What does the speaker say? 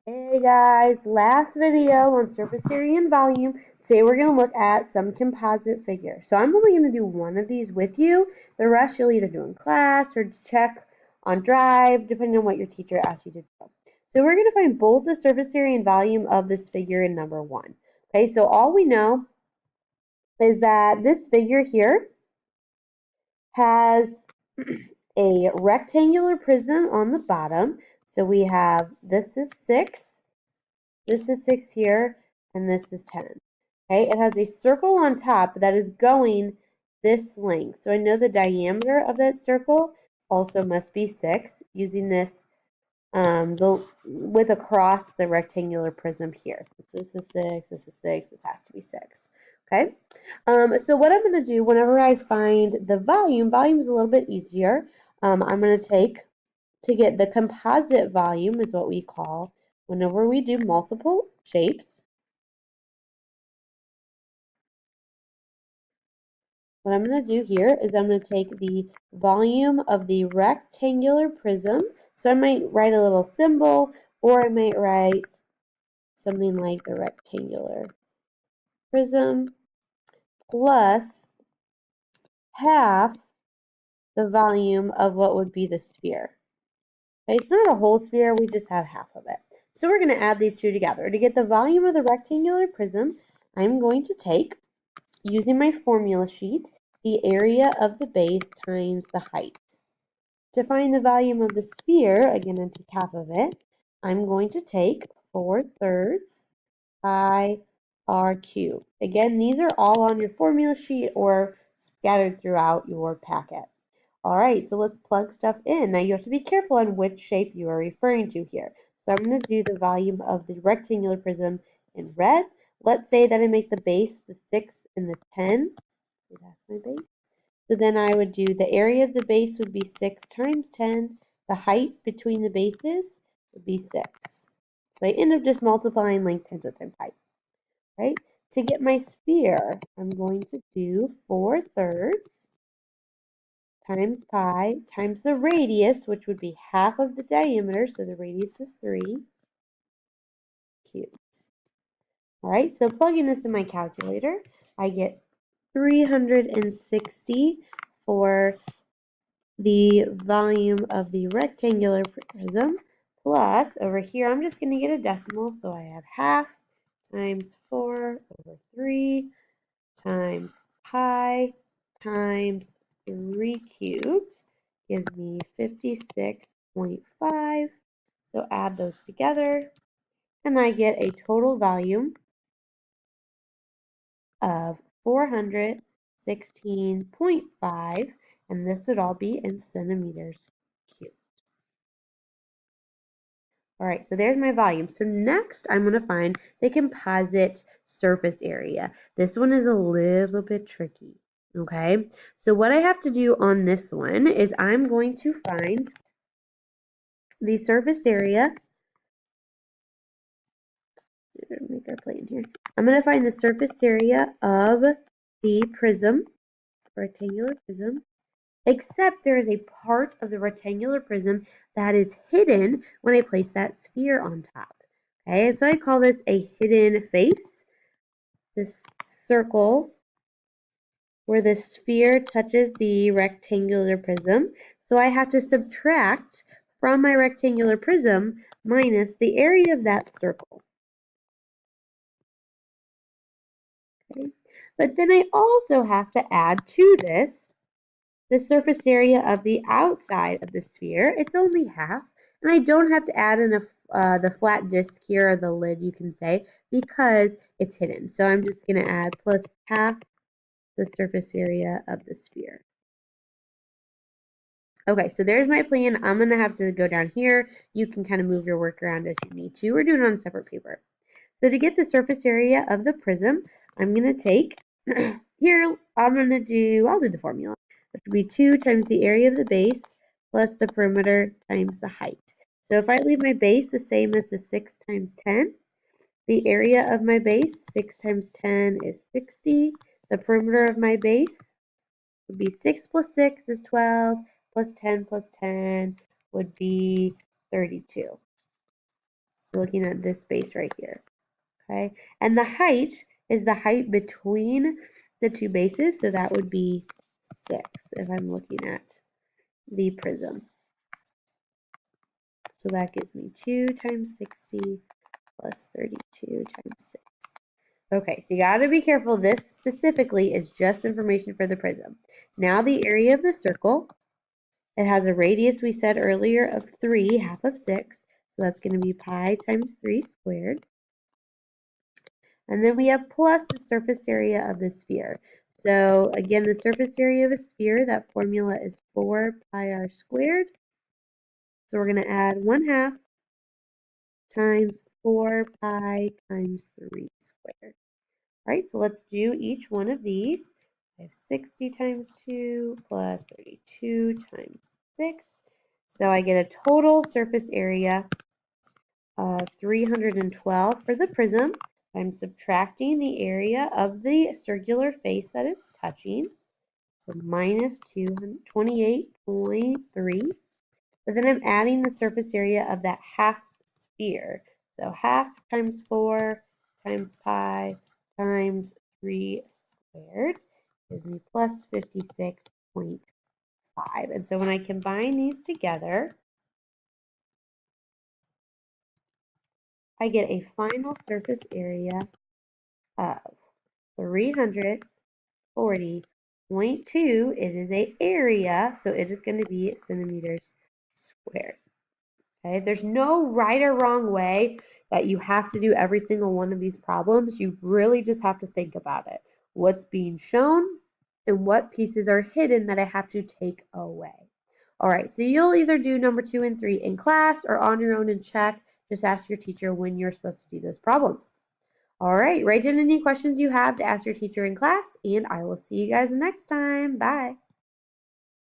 Hey guys, last video on surface area and volume. Today we're going to look at some composite figures. So I'm only going to do one of these with you. The rest you'll either do in class or check on Drive, depending on what your teacher asks you to do. So we're going to find both the surface area and volume of this figure in number one. Okay, so all we know is that this figure here has a rectangular prism on the bottom. So we have, this is 6 here, and this is 10. Okay, it has a circle on top that is going this length. So I know the diameter of that circle also must be 6 using this the width across the rectangular prism here. So this is 6, this is 6, this has to be 6. Okay, so what I'm going to do whenever I find the volume is a little bit easier. I'm going to take, to get the composite volume is what we call whenever we do multiple shapes. What I'm going to do here is I'm going to take the volume of the rectangular prism. So I might write a little symbol, or I might write something like the rectangular prism plus half the volume of what would be the sphere. Okay, it's not a whole sphere, we just have half of it. So we're going to add these two together. To get the volume of the rectangular prism, I'm going to take, using my formula sheet, the area of the base times the height. To find the volume of the sphere, again I take half of it, I'm going to take 4/3 pi r cubed. Again, these are all on your formula sheet or scattered throughout your packet. All right, so let's plug stuff in. Now you have to be careful on which shape you are referring to here. So I'm going to do the volume of the rectangular prism in red. Let's say that I make the base the 6 and the 10. So that's my base. So then I would do the area of the base would be 6 times 10. The height between the bases would be 6. So I end up just multiplying length times width times height. Right? To get my sphere, I'm going to do 4/3 times pi times the radius, which would be half of the diameter, so the radius is 3 cubed. All right, so plugging this in my calculator, I get 360 for the volume of the rectangular prism, plus over here, I'm just going to get a decimal, so I have half times 4/3 times pi times 3 cubed gives me 56.5. So add those together, and I get a total volume of 416.5, and this would all be in centimeters cubed. All right, so there's my volume. So next I'm going to find the composite surface area. This one is a little bit tricky, okay? So what I have to do on this one is I'm going to find the surface area. Make our plane here. I'm going to find the surface area of the prism, rectangular prism, except there is a part of the rectangular prism that is hidden when I place that sphere on top. Okay, so I call this a hidden face. This circle where the sphere touches the rectangular prism. So I have to subtract from my rectangular prism minus the area of that circle. Okay. But then I also have to add to this the surface area of the outside of the sphere. It's only half, and I don't have to add in the flat disk here, or the lid you can say, because it's hidden. So I'm just going to add plus half the surface area of the sphere. Okay, so there's my plan. I'm going to have to go down here. You can kind of move your work around as you need to, or do it on a separate paper. So to get the surface area of the prism, I'm going to take, here, I'll do the formula. It would be 2 times the area of the base plus the perimeter times the height. So if I leave my base the same as the 6 times 10, the area of my base, 6 times 10 is 60. The perimeter of my base would be 6 plus 6 is 12, plus 10 would be 32. We're looking at this space right here. Okay, and the height is the height between the two bases, so that would be 6 if I'm looking at the prism. So that gives me 2 times 60 plus 32 times 6. Okay, so you got to be careful. This specifically is just information for the prism. Now the area of the circle, it has a radius we said earlier of 3, half of 6. So that's going to be pi times 3 squared. And then we have plus the surface area of the sphere. So again, the surface area of a sphere, that formula is 4 pi r squared. So we're going to add 1/2 times 4 pi times 3 squared. All right, so let's do each one of these. I have 60 times 2 plus 32 times 6. So I get a total surface area of 312 for the prism. I'm subtracting the area of the circular face that it's touching. So minus 228.3. But then I'm adding the surface area of that half sphere. So half times 4 times pi times 3 squared gives me plus 56.5. And so when I combine these together, I get a final surface area of 340.2. It is an area, so it is going to be centimeters squared. Okay, there's no right or wrong way that you have to do every single one of these problems. You really just have to think about it. What's being shown and what pieces are hidden that I have to take away. All right, so you'll either do number 2 and 3 in class or on your own and check. Just ask your teacher when you're supposed to do those problems. All right, write down any questions you have to ask your teacher in class, and I will see you guys next time. Bye.